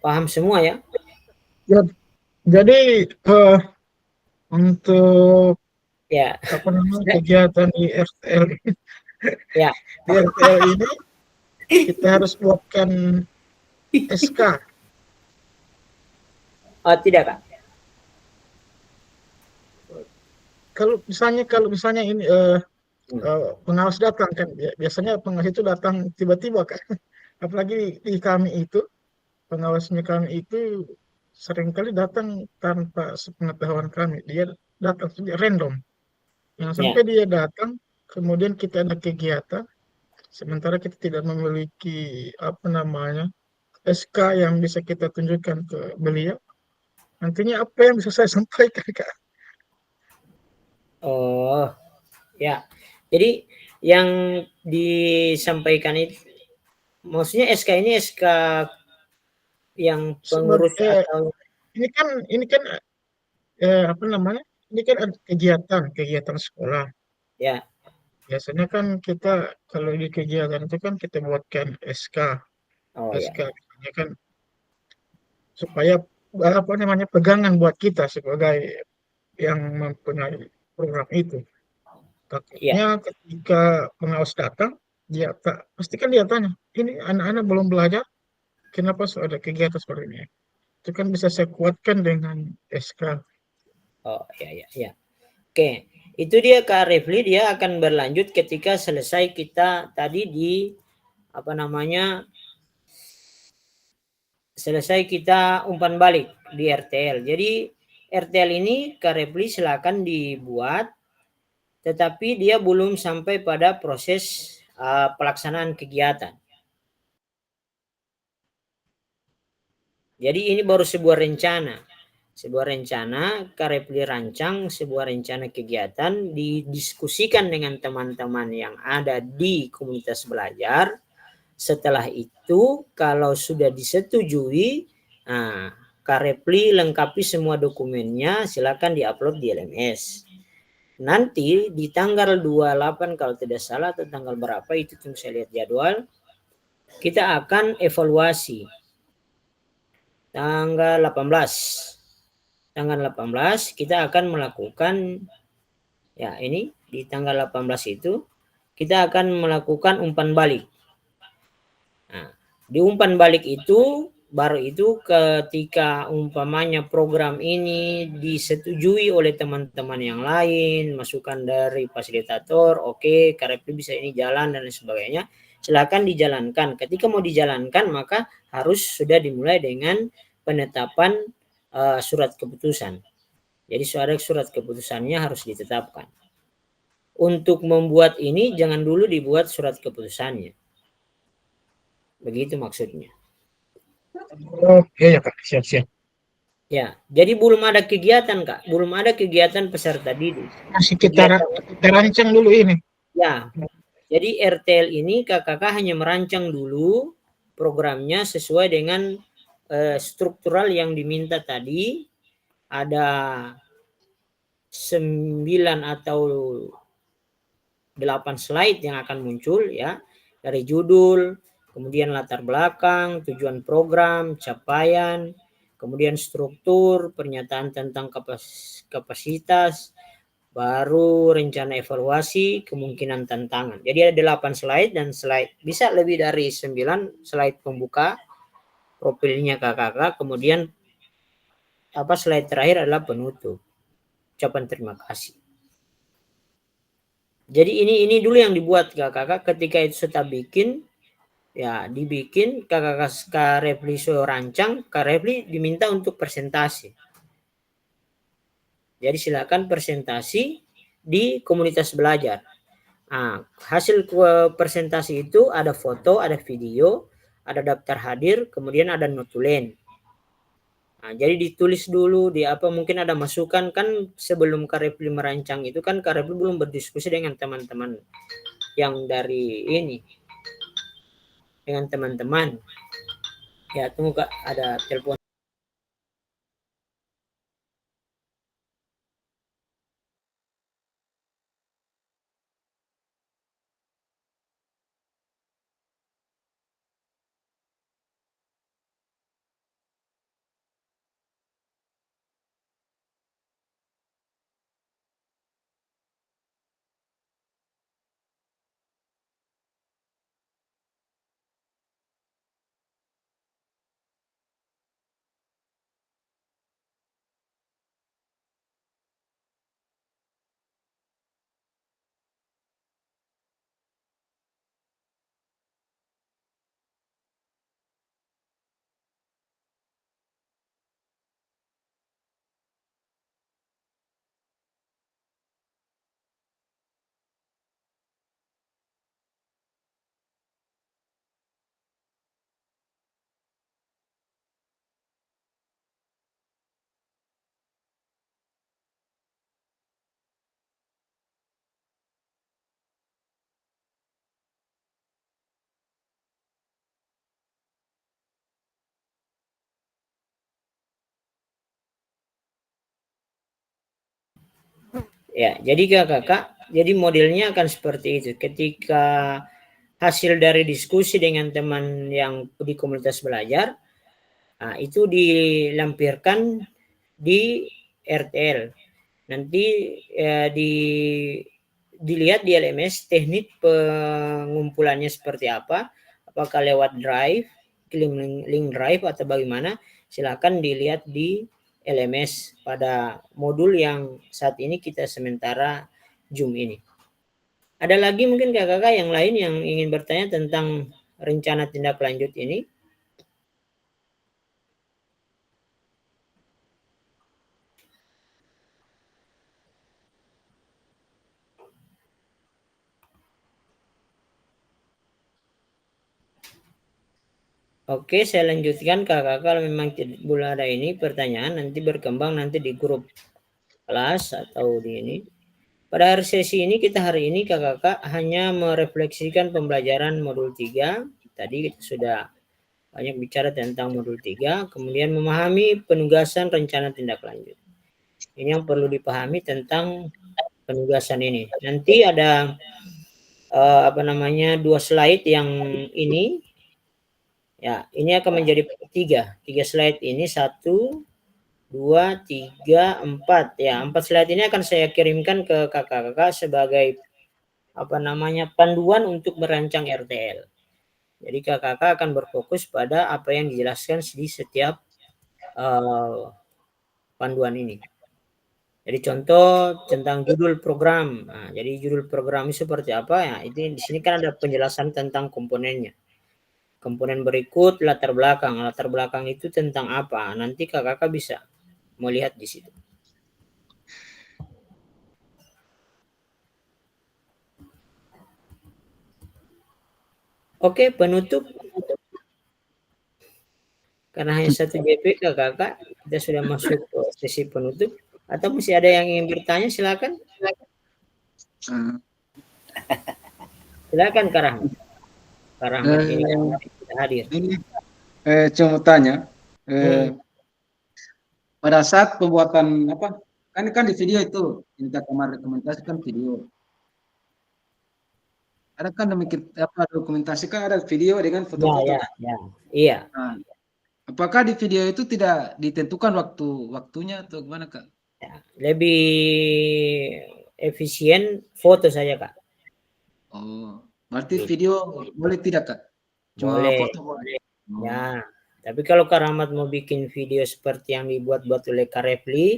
Paham semua ya? Ya, jadi untuk Ya. kegiatan di RTL Ya. Di RTL ini kita harus buatkan SK. Oh, tidak, Kak. Kalau misalnya ini pengawas datang kan, biasanya pengawas itu datang tiba-tiba kan. Apalagi di kami itu, pengawasnya kami itu seringkali datang tanpa sepengetahuan kami. Dia datang saja random. Yang Ya. sampai dia datang, kemudian kita ada kegiatan, sementara kita tidak memiliki apa namanya SK yang bisa kita tunjukkan ke beliau. Nantinya apa yang bisa saya sampaikan, Kak? Oh, ya. Jadi yang disampaikan itu maksudnya SK ini SK yang pengurus Sebagai atau ini kan apa namanya? Ini kan ada kegiatan sekolah. ya. Biasanya kan kita kalau di kegiatan itu kan kita buatkan SK, Oh ya. misalnya kan supaya apa namanya pegangan buat kita sebagai yang mempunyai program itu. Ya. Takutnya ketika pengawas datang, pasti kan dia tanya, ini anak-anak belum belajar, kenapa ada kegiatan seperti ini? Itu kan bisa saya kuatkan dengan SK. Oh ya ya ya. Oke. Itu dia Kak Refli, dia akan berlanjut ketika selesai kita tadi di apa namanya selesai kita umpan balik di RTL. Jadi RTL ini Kak Refli silakan dibuat, tetapi dia belum sampai pada proses pelaksanaan kegiatan. Jadi ini baru sebuah rencana. Sebuah rencana, Kak Refli rancang sebuah rencana kegiatan, didiskusikan dengan teman-teman yang ada di komunitas belajar. Setelah itu, kalau sudah disetujui, nah, Kak Refli lengkapi semua dokumennya, silakan diupload di LMS. Nanti di tanggal 28 kalau tidak salah atau tanggal berapa itu tunggu saya lihat jadwal, kita akan evaluasi tanggal 18. Tanggal 18 kita akan melakukan ya ini di tanggal 18 itu kita akan melakukan umpan balik. Nah, di umpan balik itu baru itu ketika umpamanya program ini disetujui oleh teman-teman yang lain, masukan dari fasilitator, oke, KRP bisa ini jalan dan lain sebagainya, silakan dijalankan. Ketika mau dijalankan maka harus sudah dimulai dengan penetapan surat keputusan. Jadi surat keputusannya harus ditetapkan. Untuk membuat ini jangan dulu dibuat surat keputusannya. Begitu maksudnya. Oke ya Kak, siap-siap. Ya, jadi belum ada kegiatan, Kak. Belum ada kegiatan peserta didik. Masih Kegiatan, kita rancang dulu ini. ya. Jadi RTL ini KKK hanya merancang dulu programnya sesuai dengan struktural yang diminta tadi. Ada 9 atau 8 slide yang akan muncul ya. Dari judul, kemudian latar belakang, tujuan program, capaian, kemudian struktur, pernyataan tentang kapasitas, baru rencana evaluasi, kemungkinan tantangan. Jadi ada 8 slide dan slide bisa lebih dari 9 slide pembuka profilnya KKK, kemudian slide terakhir adalah penutup. Ucapan terima kasih. Jadi ini dulu yang dibuat kakak ketika itu sudah bikin ya dibikin Kak Refli rancang, Kak Refli diminta untuk presentasi. Jadi silakan presentasi di komunitas belajar. Nah, hasil presentasi itu ada foto, ada video, ada daftar hadir, kemudian ada notulen. Nah, jadi ditulis dulu di mungkin ada masukan kan sebelum Kak Refli merancang itu kan Kak Refli belum berdiskusi dengan teman-teman yang dari ini dengan teman-teman. Ya, tunggu Kak, ada telepon. Ya, jadi kakak, jadi modelnya akan seperti itu. Ketika hasil dari diskusi dengan teman yang di komunitas belajar, nah, itu dilampirkan di RTL. Nanti dilihat di LMS teknik pengumpulannya seperti apa, apakah lewat drive, link drive atau bagaimana, silakan dilihat di LMS pada modul yang saat ini kita sementara Zoom ini. Ada lagi mungkin kakak-kakak yang lain yang ingin bertanya tentang rencana tindak lanjut ini? Oke, saya lanjutkan kakak. Kalau memang belum ada ini pertanyaan, nanti berkembang nanti di grup kelas atau di ini. Pada hari sesi ini hari ini kakak hanya merefleksikan pembelajaran modul 3. Tadi kita sudah banyak bicara tentang modul 3, kemudian memahami penugasan rencana tindak lanjut. Ini yang perlu dipahami tentang penugasan ini. Nanti ada dua slide yang ini. Ya, ini akan menjadi tiga slide ini, 1, 2, 3, 4. Ya, 4 slide ini akan saya kirimkan ke kakak-kakak sebagai panduan untuk merancang RTL. Jadi kakak-kakak akan berfokus pada apa yang dijelaskan di setiap panduan ini. Jadi contoh tentang judul program. Nah, jadi judul program ini seperti apa ya? Itu di sini kan ada penjelasan tentang komponennya. Komponen berikut latar belakang. Latar belakang itu tentang apa? Nanti kakak-kakak bisa melihat di situ. Oke, penutup. Karena hanya 1 JP kakak-kakak, kita sudah masuk ke sesi penutup. Atau masih ada yang ingin bertanya, silakan. Silakan Kak Rahmat. Kak Rahmat ini hadir. Ini cuma tanya, pada saat pembuatan kan di video itu minta kamar dokumentasi kan video. Ada kan dokumentasi kan ada video dengan foto-foto. Iya. Nah, apakah di video itu tidak ditentukan waktunya atau gimana Kak? Ya, lebih efisien foto saja Kak. Oh, berarti video boleh tidak Kak? Cuma boleh, foto boleh. Ya, tapi kalau Kak Rahmat mau bikin video seperti yang dibuat oleh Kak Refli,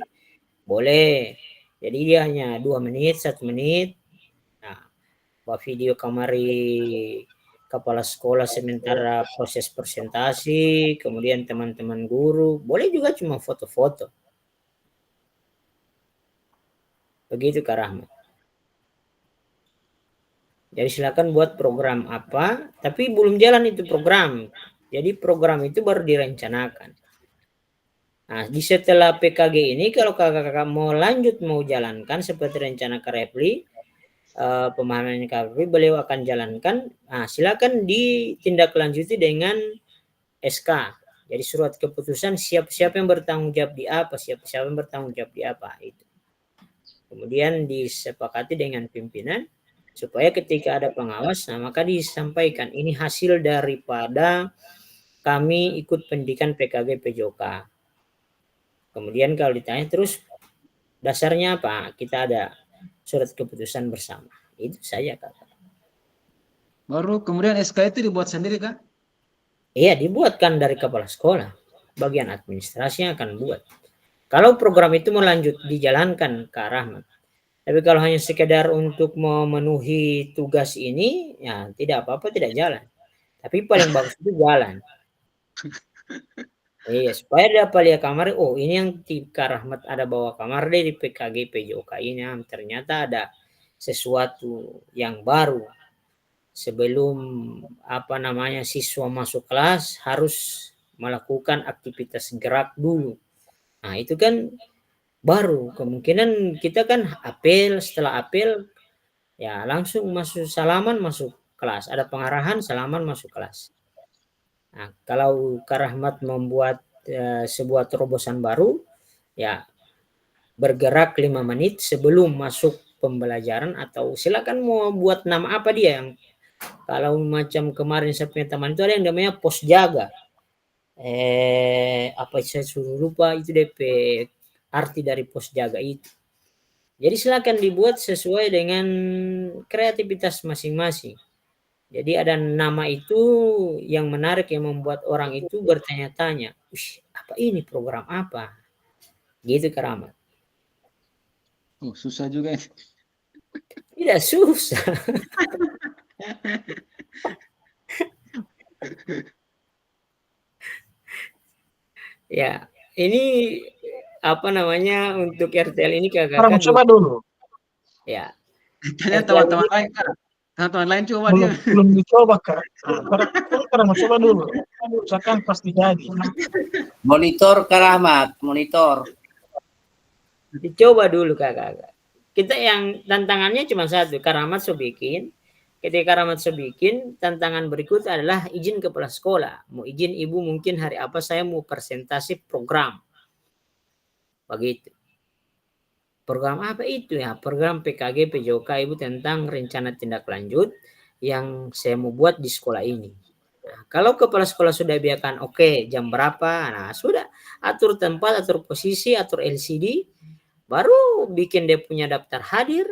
boleh. Jadi dia hanya 2 menit, 1 menit. Nah, buat video kamari kepala sekolah sementara proses presentasi, kemudian teman-teman guru, boleh juga cuma foto-foto. Begitu Kak Rahmat. Jadi silakan buat program apa, tapi belum jalan itu program. Jadi program itu baru direncanakan. Nah, di setelah PKG ini kalau kakak-kakak mau lanjut mau jalankan seperti rencana Kak Refli, pemahaman Kak Refli beliau akan jalankan. Nah, silakan ditindaklanjuti dengan SK. Jadi surat keputusan siapa yang bertanggung jawab di apa, siapa yang bertanggung jawab di apa itu. Kemudian disepakati dengan pimpinan supaya ketika ada pengawas, nah maka disampaikan ini hasil daripada kami ikut pendidikan PKG PJOK. Kemudian kalau ditanya terus dasarnya apa? Kita ada surat keputusan bersama. Itu saja Kak. Baru kemudian SK itu dibuat sendiri kan? Iya, dibuatkan dari kepala sekolah. Bagian administrasinya akan buat. Kalau program itu melanjut dijalankan Kak Rahmat. Tapi kalau hanya sekedar untuk memenuhi tugas ini, ya tidak apa-apa, tidak jalan. Tapi paling bagus itu jalan. Iya, supaya dapat lihat kamar, oh ini yang Kak Rahmat ada bawa kamar dari PKG PJOK ini, ternyata ada sesuatu yang baru. Sebelum siswa masuk kelas harus melakukan aktivitas gerak dulu. Nah, itu kan baru, kemungkinan kita kan apel, setelah apel ya langsung masuk salaman masuk kelas, ada pengarahan salaman masuk kelas. Nah, kalau Kak Rahmat membuat sebuah terobosan baru, ya bergerak 5 menit sebelum masuk pembelajaran, atau silakan mau buat nama apa dia yang kalau macam kemarin saya punya teman itu ada yang namanya pos jaga. Apa saya suruh lupa itu DP arti dari pos jaga itu. Jadi silakan dibuat sesuai dengan kreativitas masing-masing. Jadi ada nama itu yang menarik yang membuat orang itu bertanya-tanya, apa ini program apa? Gitu Keramat. Oh, susah juga ini. Tidak susah. Ya, ini apa namanya untuk RTL ini Sekarang kakak coba dulu. ya. Tanya RTL teman-teman ini, lain, Kak. Teman-teman lain coba Belum, dia. belum dicoba, Kak. Sekarang mau coba dulu. Misalkan pasti jadi. Monitor Keramat, monitor. dicoba dulu kakak. Kita yang tantangannya cuma satu, Keramat so bikin. Ketika Keramat so bikin, tantangan berikut adalah izin kepala sekolah. Mau izin ibu mungkin hari apa saya mau presentasi program. Begitu. Program apa itu ya? Program PKG PJOK Ibu tentang rencana tindak lanjut yang saya mau buat di sekolah ini. Nah, kalau kepala sekolah sudah biarkan oke, jam berapa, nah sudah atur tempat, atur posisi, atur LCD, baru bikin dia punya daftar hadir,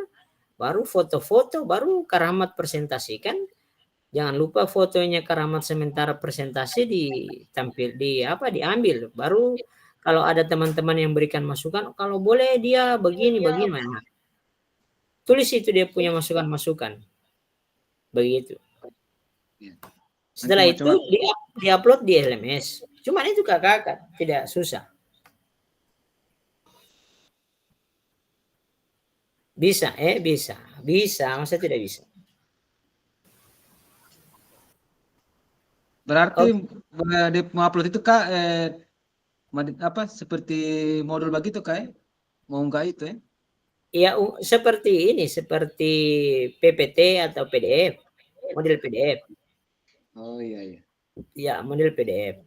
baru foto-foto, baru Keramat presentasikan. Jangan lupa fotonya Keramat sementara presentasi diambil, baru kalau ada teman-teman yang berikan masukan, kalau boleh dia begini. Nah, tulis itu dia punya masukan-masukan. Begitu. Setelah itu di-upload di LMS. Cuman itu kakak, tidak susah. Bisa, bisa, masa tidak bisa? Berarti dia mau upload itu Kak apa seperti modul begitu Kak? Mau enggak itu ya? Ya seperti ini, seperti PPT atau PDF, model PDF. Oh iya. Ya, model PDF.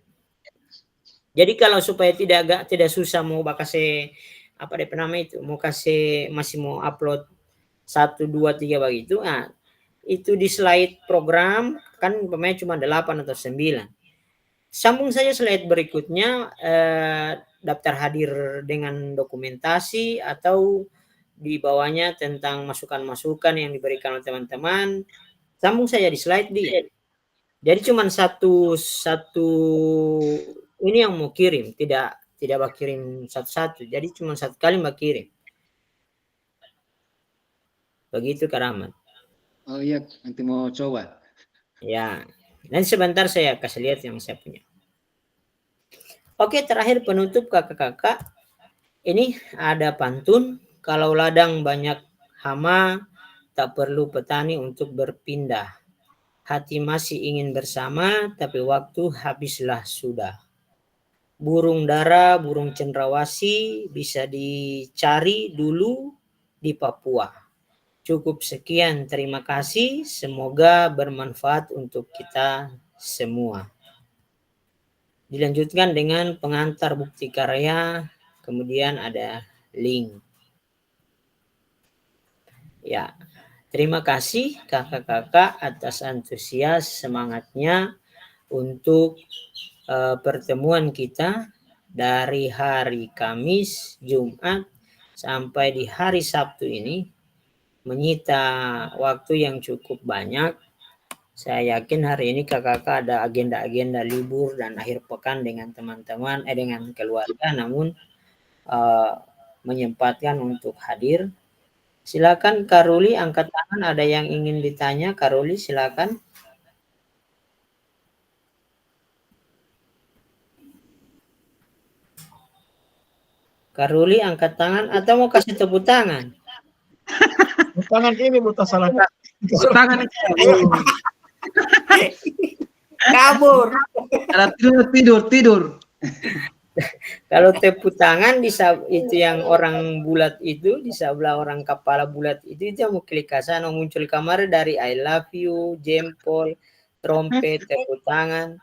Jadi kalau supaya tidak susah mau kasih apa deh nama itu, mau kasih masih mau upload 1 2 3 begitu. Nah, itu di slide program kan pemain cuma 8 atau 9. Sambung saja slide berikutnya daftar hadir dengan dokumentasi atau di bawahnya tentang masukan-masukan yang diberikan oleh teman-teman. Sambung saja di slide dia. Jadi cuma satu ini yang mau kirim, tidak kirim satu-satu. Jadi cuma satu kali mau kirim. Begitu Keramat. Oh iya, nanti mau coba. Ya, dan sebentar saya kasih lihat yang saya punya. Oke, terakhir penutup kakak-kakak. Ini ada pantun, kalau ladang banyak hama, tak perlu petani untuk berpindah. Hati masih ingin bersama, tapi waktu habislah sudah. Burung dara, burung cendrawasih bisa dicari dulu di Papua. Cukup sekian, terima kasih. Semoga bermanfaat untuk kita semua. Dilanjutkan dengan pengantar bukti karya, kemudian ada link. Ya, terima kasih kakak-kakak atas antusias semangatnya untuk pertemuan kita dari hari Kamis, Jumat sampai di hari Sabtu ini menyita waktu yang cukup banyak. Saya yakin hari ini kakak-kakak ada agenda-agenda libur dan akhir pekan dengan teman-teman, dengan keluarga, namun menyempatkan untuk hadir. Silakan Karuli angkat tangan, ada yang ingin ditanya. Karuli silakan. Karuli angkat tangan atau mau kasih tepuk tangan? Tangan ini buta salah. Tangan Kabur. tidur. Kalau tepuk tangan itu yang orang bulat itu di sebelah orang kepala bulat itu mau klik ke sana muncul kamar dari I love you, jempol, trompet, tepuk tangan.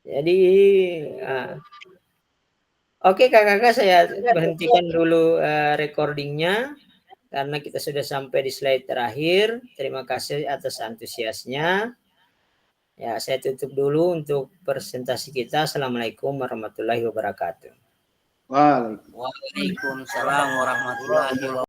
Jadi Oke kakak-kakak, saya berhentikan dulu recordingnya karena kita sudah sampai di slide terakhir. Terima kasih atas antusiasnya. Ya, saya tutup dulu untuk presentasi kita. Assalamualaikum warahmatullahi wabarakatuh. Waalaikumsalam warahmatullahi wabarakatuh.